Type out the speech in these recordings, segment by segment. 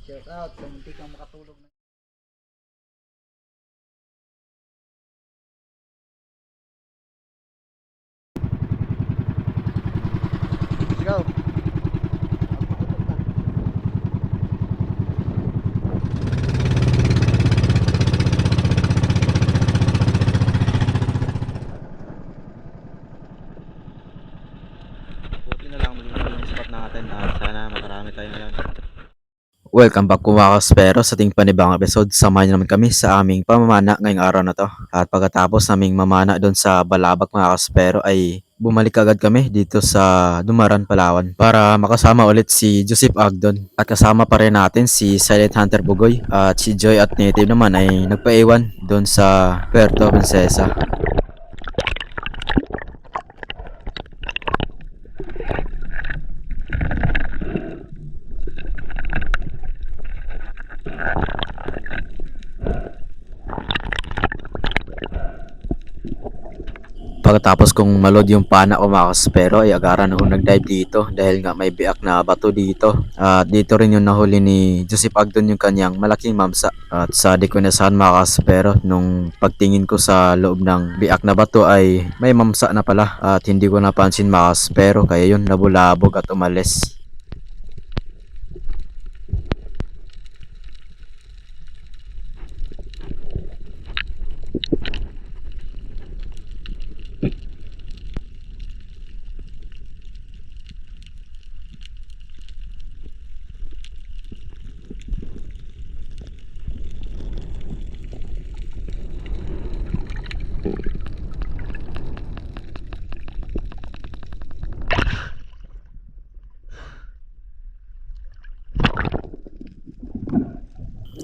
Shout out sa munti kang makatulog na. Let's go. Buti na lang maging yung spot natin at sana makarami tayo ngayon. Welcome back mga kaspero sa ating panibang episode. Samahan niyo naman kami sa aming pamamana ngayong araw na to. At pagkatapos naming mamana doon sa Balabak mga kaspero ay bumalik agad kami dito sa Dumaran, Palawan para makasama ulit si Joseph Agdon. At kasama pa rin natin si Silent Hunter Bugoy at si Joy at Native naman ay nagpaiwan doon sa Puerto Princesa. Pagkatapos kong maload yung pana ko mga kaspero ay agaran akong nag-dive dito dahil nga may biak na bato dito. At dito rin yung nahuli ni Joseph Agdon yung kanyang malaking mamsa. At sa di ko nasahan mga kaspero nung pagtingin ko sa loob ng biak na bato ay may mamsa na pala at hindi ko napansin mga kaspero kaya yun nabulabog at umalis.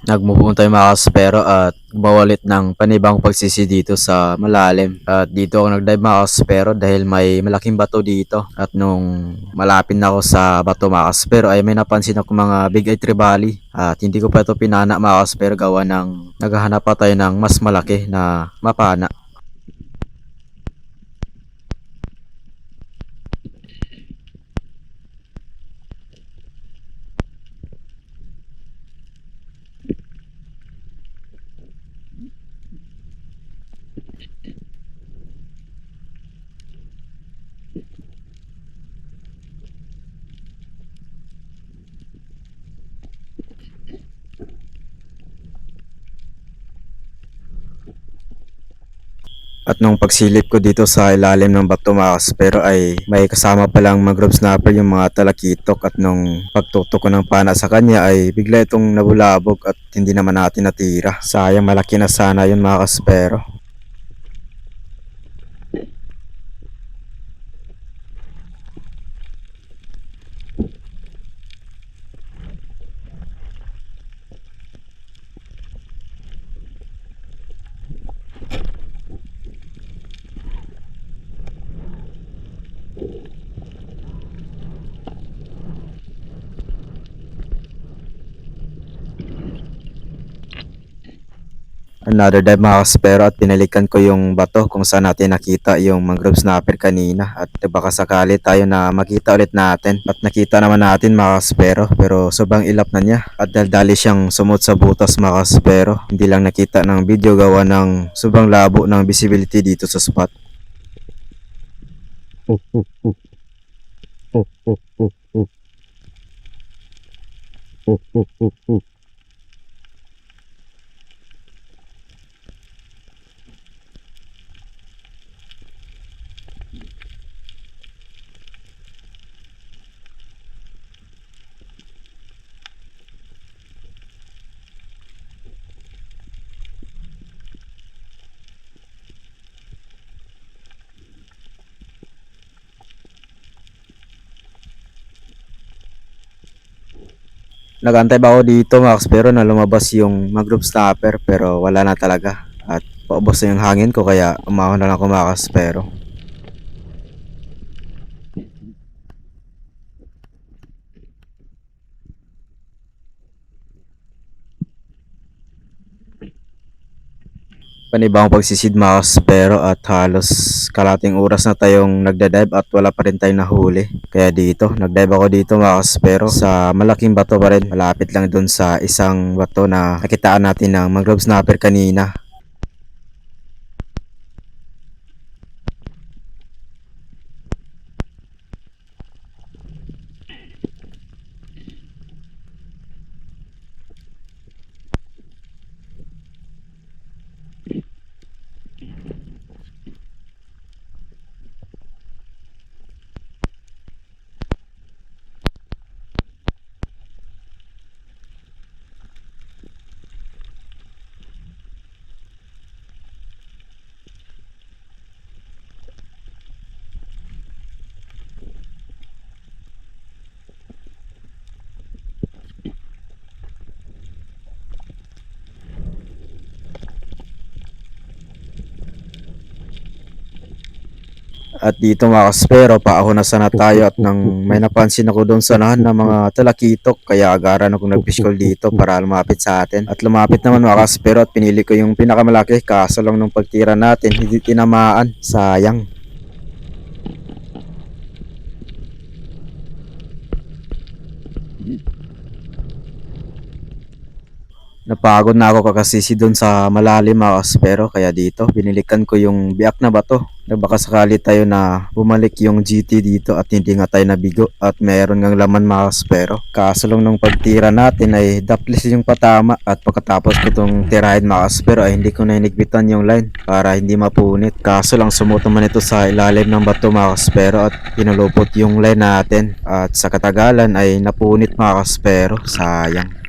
Nagmove tayo mga kaspero at bawalit ng panibang pagsisi dito sa malalim. At dito ako nag-dive mga kaspero dahil may malaking bato dito. At nung malapit na ako sa bato mga kaspero ay may napansin ako mga big eye tribali. At hindi ko pa ito pinana mga kaspero gawa ng naghahanap pa tayo ng mas malaki na mapana. At nung pagsilip ko dito sa ilalim ng bato mga kaspero ay may kasama palang mangrove snapper yung mga talakitok at nung pagtutok ko ng pana sa kanya ay bigla itong nabulabog at hindi naman natin natira. Sayang malaki na sana yun mga kaspero. Another dive mga kaspero at pinalikan ko yung bato kung saan natin nakita yung mangrove snapper kanina at baka sakali tayo na makita ulit natin at nakita naman natin mga kaspero pero sobrang ilap na niya at dali siyang sumot sa butas mga kaspero, hindi lang nakita ng video gawa ng sobrang labo ng visibility dito sa spot. Nagantay ba ako dito Max pero na lumabas yung mangrove snapper pero wala na talaga at paubos na yung hangin ko kaya umahon na lang ako Max pero Panibang pagsisid mga kaspero at halos kalating oras na tayong nagdadive at wala pa rin tayong nahuli. Kaya dito, nagdive ako dito mga kaspero sa malaking bato pa rin. Malapit lang dun sa isang bato na nakitaan natin ng mangrove snapper kanina. At dito mga kaspero, paahon na sana tayo at nang may napansin ako doon sa nahan ng mga talakitok, kaya agaran akong nag-fish call dito para lumapit sa atin. At lumapit naman mga kaspero at pinili ko yung pinakamalaki, kaso lang nung pagtira natin, hindi tinamaan. Sayang. Napagod na ako kakasisi doon sa malalim mga kaspero, kaya dito binilikan ko yung biak na bato na baka sakali tayo na bumalik yung GT dito at hindi nga tayo nabigo at meron ngang laman mga kaspero. Kaso lang nung pagtira natin ay daplis yung patama at pagkatapos ko itong tirahin mga kaspero ay hindi ko na inigbitan yung line para hindi mapunit. Kaso lang sumuto man ito sa ilalim ng bato mga kaspero at pinulupot yung line natin at sa katagalan ay napunit mga kaspero. Sayang.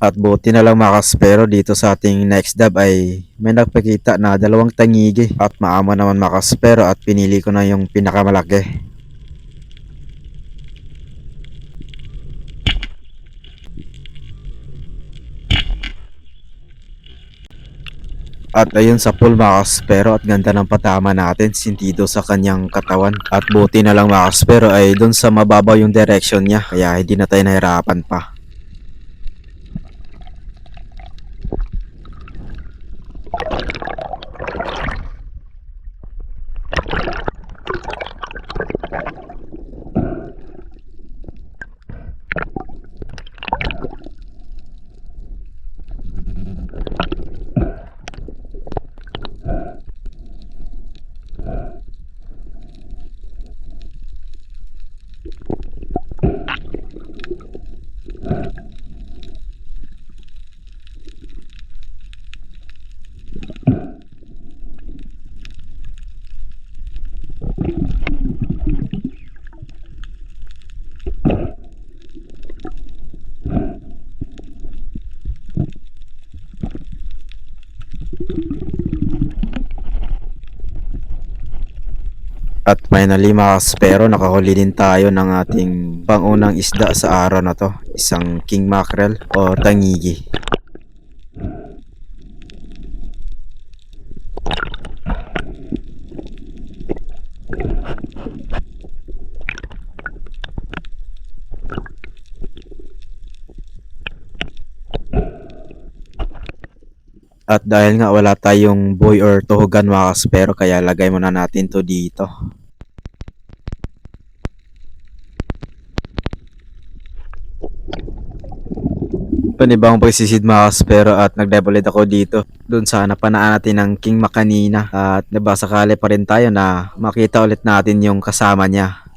At buti na lang mga kaspero dito sa ating next dab ay may nagpakita na dalawang tangigi at maamo naman mga kaspero at pinili ko na yung pinakamalaki. At ayun sa pool mga kaspero at ganda ng patama natin sintido sa kanyang katawan. At buti na lang mga kaspero ay dun sa mababaw yung direction niya kaya hindi na tayo nahirapan pa. At finally mga kaspero, nakahuli din tayo ng ating pangunang isda sa araw na to. Isang king mackerel o tangigi. At dahil nga wala tayong buoy or tuhugan mga kaspero, kaya lagay muna natin to dito. Panibang pagsisid mga kaspero at nag-dive ulit ako dito dun sa napanaan natin ng king makanina at nabasakali pa rin tayo na makita ulit natin yung kasama niya.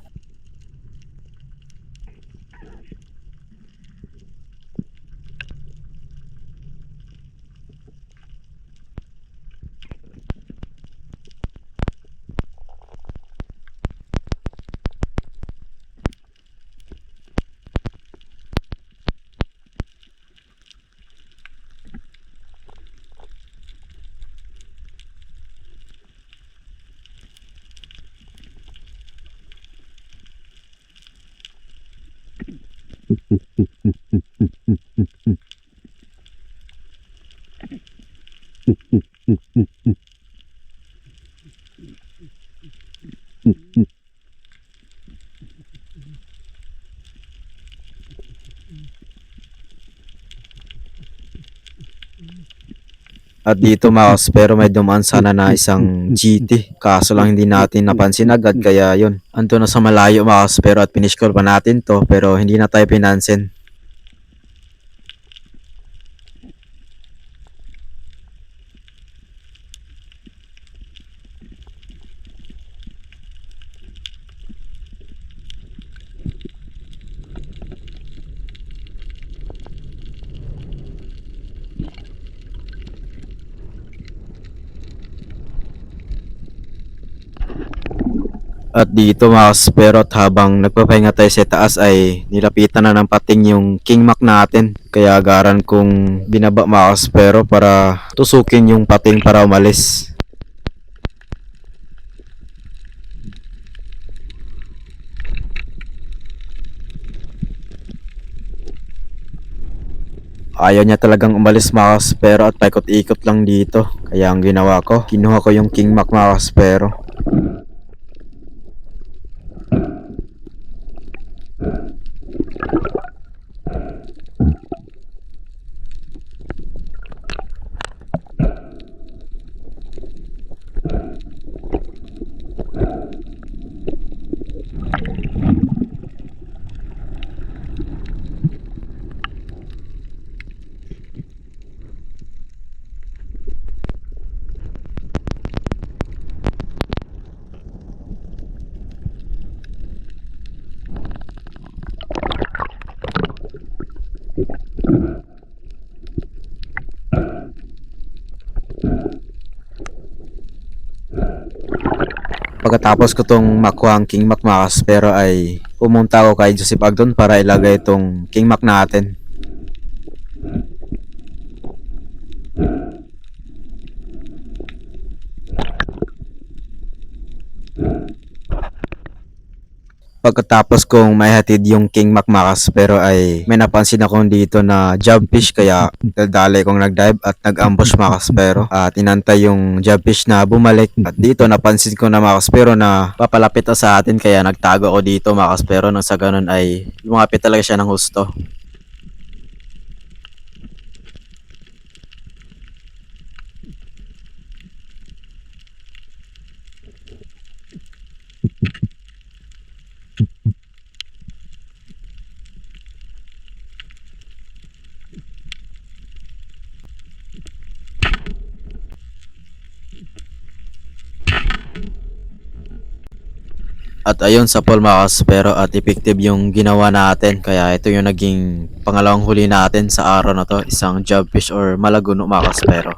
At dito mga kaspero may dumaan sana na isang GT. Kaso lang hindi natin napansin agad kaya yun. Ando na sa malayo mga kaspero at finish call pa natin to pero hindi na tayo pinansin. At dito mga kaspero at habang nagpapahinga tayo sa taas ay nilapitan na ng pating yung King Mac natin. Kaya agaran kong binaba mga kaspero para tusukin yung pating para umalis. Ayaw niya talagang umalis mga kaspero at paikot-ikot lang dito. Kaya ang ginawa ko, kinuha ko yung King Mac mga kaspero. Pagkatapos ko tong makuha ang King Mac mga kaspero ay pumunta ako kay Joseph Agdon para ilagay itong King Mac natin. Pagkatapos kong maihatid yung King Mac mga kaspero ay may napansin ako dito na jobfish kaya dali kong nag-dive at nag-ambush mga kaspero at inantay yung jobfish na bumalik at dito napansin ko na mga kaspero na papalapit na sa atin kaya nagtago ako dito mga kaspero nang sa ganun ay lumapit talaga siya ng husto. At ayun sa Paul mga kaspero at effective yung ginawa natin. Kaya ito yung naging pangalawang huli natin sa araw na to. Isang jobfish or malaguno mga kaspero.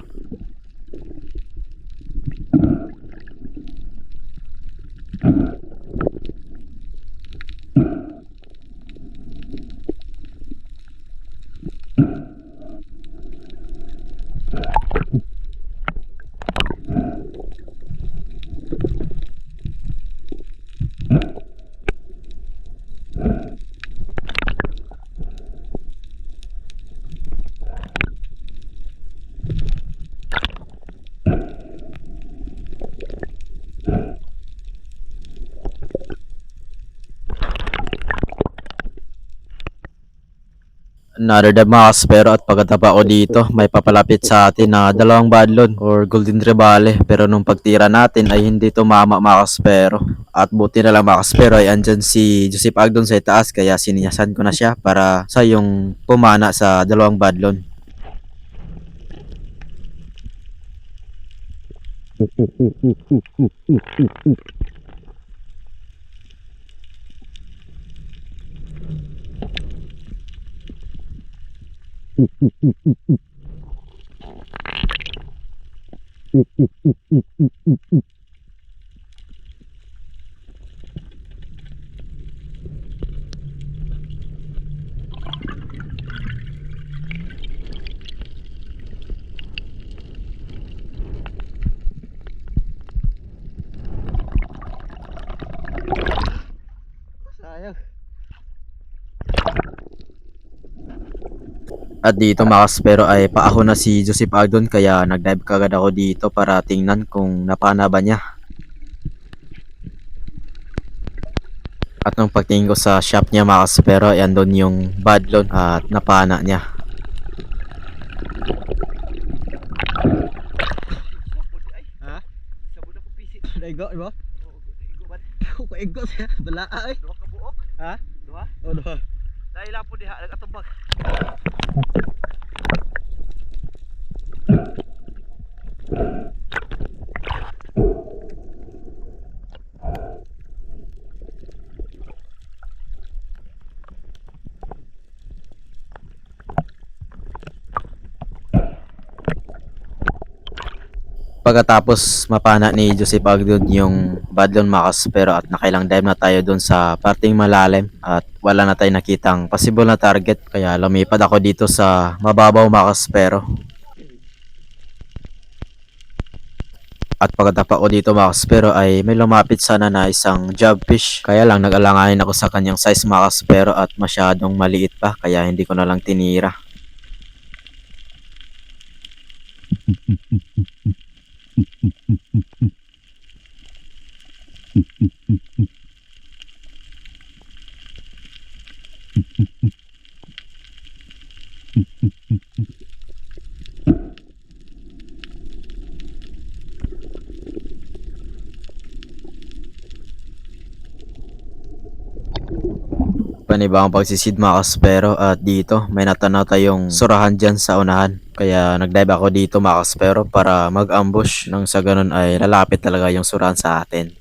Another dive mga kaspero at pagkatapa ko dito may papalapit sa atin na dalawang badlon or golden trevally pero nung pagtira natin ay hindi tumama mga kaspero at buti na lang mga kaspero ay andyan si Joseph Agdon sa itaas kaya sininyasan ko na siya para sa yung pumana sa dalawang badlon. Sayang. At dito mga kaspero ay paahon na si Joseph Agdon kaya nag-dive kagad ako dito para tingnan kung napana ba niya. At nung pagtingin ko sa shop niya mga kaspero ay andun yung badlon at napana niya. Ha? Sabon ako pisi. Daigo, iba? Igo ba? Ako igo siya. Balaa ay. Duha ka buok? Ha? Duha? O, duha. Dahil lang po diha nag-atubag. Pagkatapos mapana ni Joseph Agdon yung badlon mga kaspero at nakailang dive na tayo dun sa parting malalim at wala na tayong nakitang possible na target kaya lumipad ako dito sa mababaw mga kaspero. At pagkatapa ko dito mga kaspero ay may lumapit sana na isang jobfish kaya lang nag-alanganin ako sa kanyang size mga kaspero at masyadong maliit pa kaya hindi ko na lang tinira. Panibang pagsisid mga kaspero at dito may natanaw tayong surahan dyan sa unahan. Kaya nagdive ako dito mga kaspero para mag-ambush nang sa ganun ay lalapit talaga yung surahan sa atin.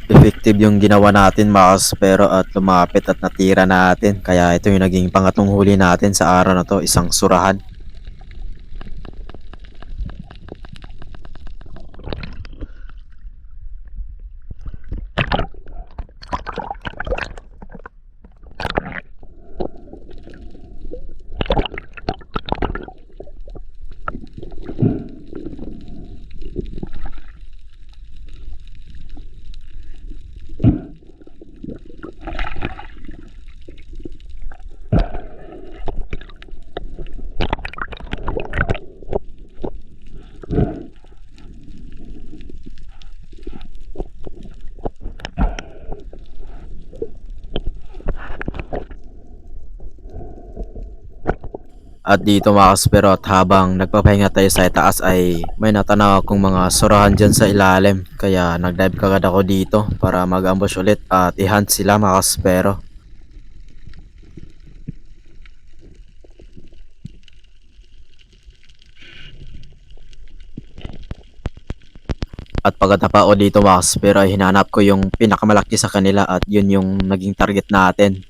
Effective yung ginawa natin mga kaspero at lumapit at natira natin. Kaya ito yung naging pangatlong huli natin sa araw na to, isang surahan. At dito mga kaspero at habang nagpapahinga tayo sa itaas ay may natanaw akong mga surahan dyan sa ilalim. Kaya nagdive kagad ako dito para mag-ambush ulit at i-hunt sila mga kaspero. At pagkatapa ko dito mga kaspero ay hinanap ko yung pinakamalaki sa kanila at yun yung naging target natin.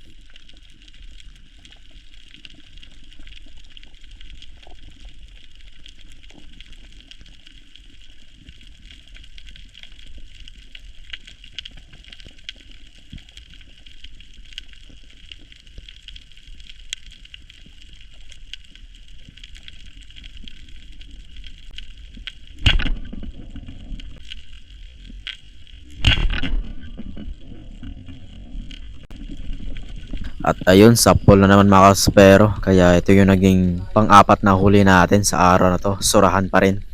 At ayun, sapol na naman mga kaspero. Kaya ito yung naging pang-apat na huli natin sa araw na to. Surahan pa rin.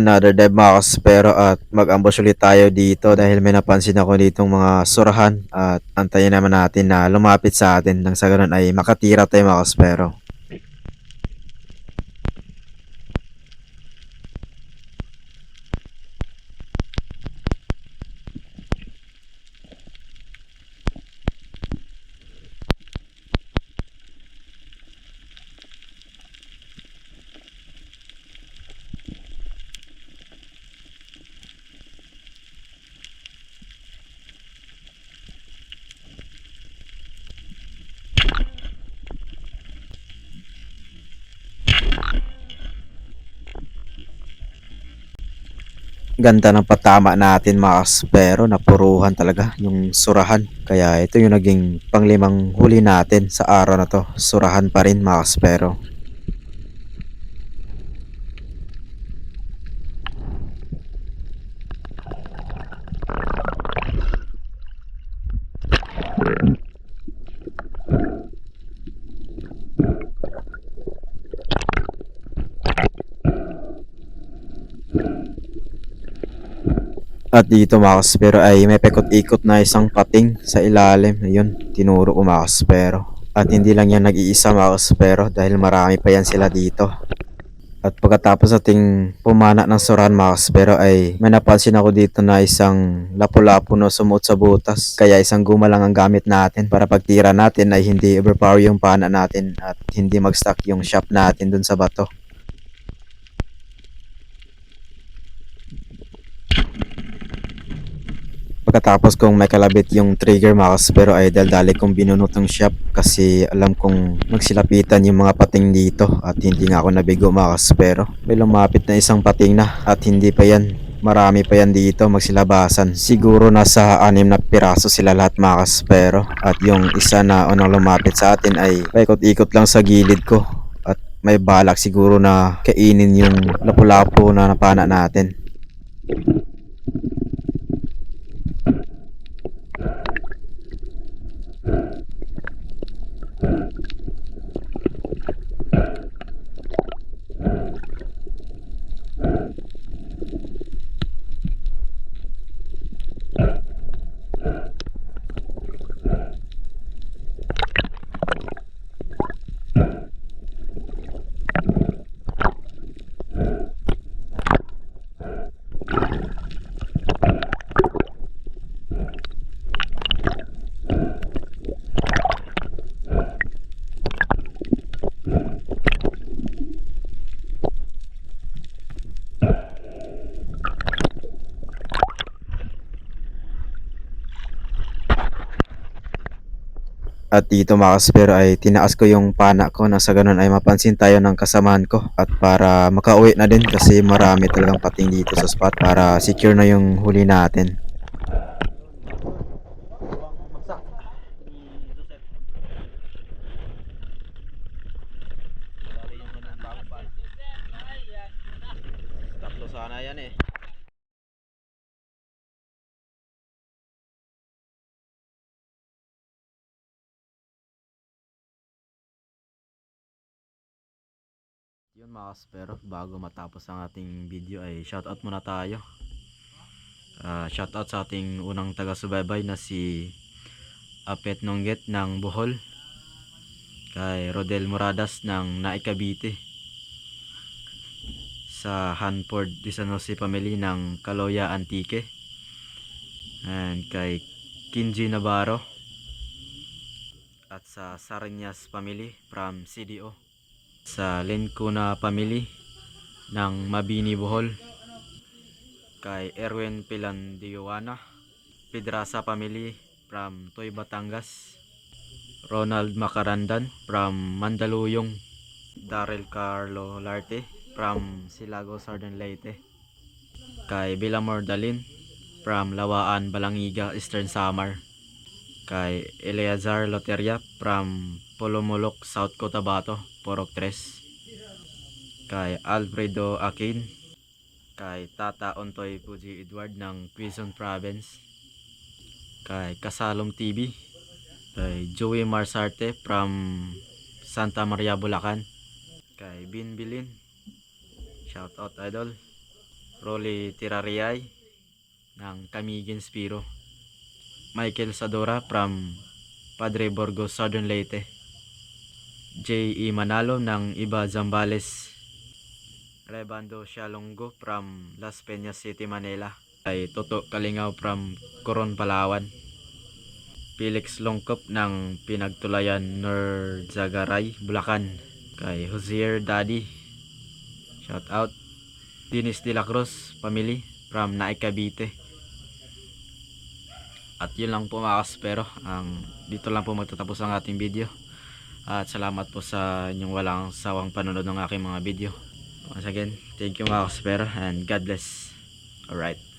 another dive mga kaspero at mag-ambush ulit tayo dito dahil may napansin ako ditong mga surahan at antayin naman natin na lumapit sa atin nang sa ganun ay makatira tayo mga kaspero. Ganda ng patama natin mga kaspero, napuruhan talaga yung surahan. Kaya ito yung naging panglimang huli natin sa araw na to. Surahan pa rin mga kaspero. At dito mga kaspero ay may pekot-ikot na isang pating sa ilalim. Ayun, tinuro ko mga kaspero. At hindi lang yan nag-iisa mga kaspero dahil marami pa yan sila dito. At pagkatapos ating pumana ng surahan mga kaspero ay may napansin ako dito na isang lapu-lapu na sumuot sa butas. Kaya isang guma lang ang gamit natin para pagtira natin ay hindi overpower yung pana natin at hindi mag-stuck yung shop natin dun sa bato. Pagkatapos kong may kalabit yung trigger mga kaspero ay daldali kong binunot ng shop kasi alam kong magsilapitan yung mga pating dito at hindi nga ako nabigo mga kaspero. May lumapit na isang pating na at hindi pa yan. Marami pa yan dito magsilabasan. Siguro nasa 6 na piraso sila lahat mga kaspero. At yung isa na unang lumapit sa atin ay paikot-ikot lang sa gilid ko. At may balak siguro na kainin yung lapu-lapu na napana natin. At dito mga kaspero ay tinaas ko yung pana ko na sa ganun ay mapansin tayo ng kasamaan ko. At para makauwi na din kasi marami talagang pating dito sa spot para secure na yung huli natin. Tatlo sana yan eh. Yun mga kaspero, bago matapos ang ating video ay shoutout muna tayo. Shoutout sa ating unang taga-subaybay na si Apet Nongget ng Bohol, kay Rodel Moradas ng Naik Cavite, sa Hanford de San Jose family ng Caloya Antique, and kay Kinji Navarro at sa Sariñas family from CDO, sa Lencuna family ng Mabini Bohol, kay Erwin Pilandioana, Pedraza family from Toy Batangas, Ronald Macarandan from Mandaluyong, Darrell Carlo Larte from Silago Southern Leyte, kay Villamor Dalin from Lawaan Balangiga Eastern Samar, kay Eleazar Loteria from Polomolok South Cotabato Porok 3, kay Alfredo Akin, kay Tata Ontoy Puji Edward ng Quezon Province, kay Kasalom TV, kay Joey Marsarte from Santa Maria Bulacan, kay Bin Bilin, shout out idol, Rolly Tirariay ng Camiguin Spiro, Michael Sadora from Padre Burgos, Southern Leyte, J.E. Manalo ng Iba Zambales, Rebando Sialongo from Las Peñas City, Manila, ay Toto Kalingaw from Coron, Palawan, Felix Longkop ng Pinagtulayan Norzagaray, Bulacan, kay Josier Daddy, shout out, Dinis de la Cruz family from Naik, Cavite. At yun lang po mga kaspero, dito lang po magtatapos ang ating video. At salamat po sa inyong walang sawang panonood ng aking mga video. Once again, thank you mga kaspero and God bless. Alright.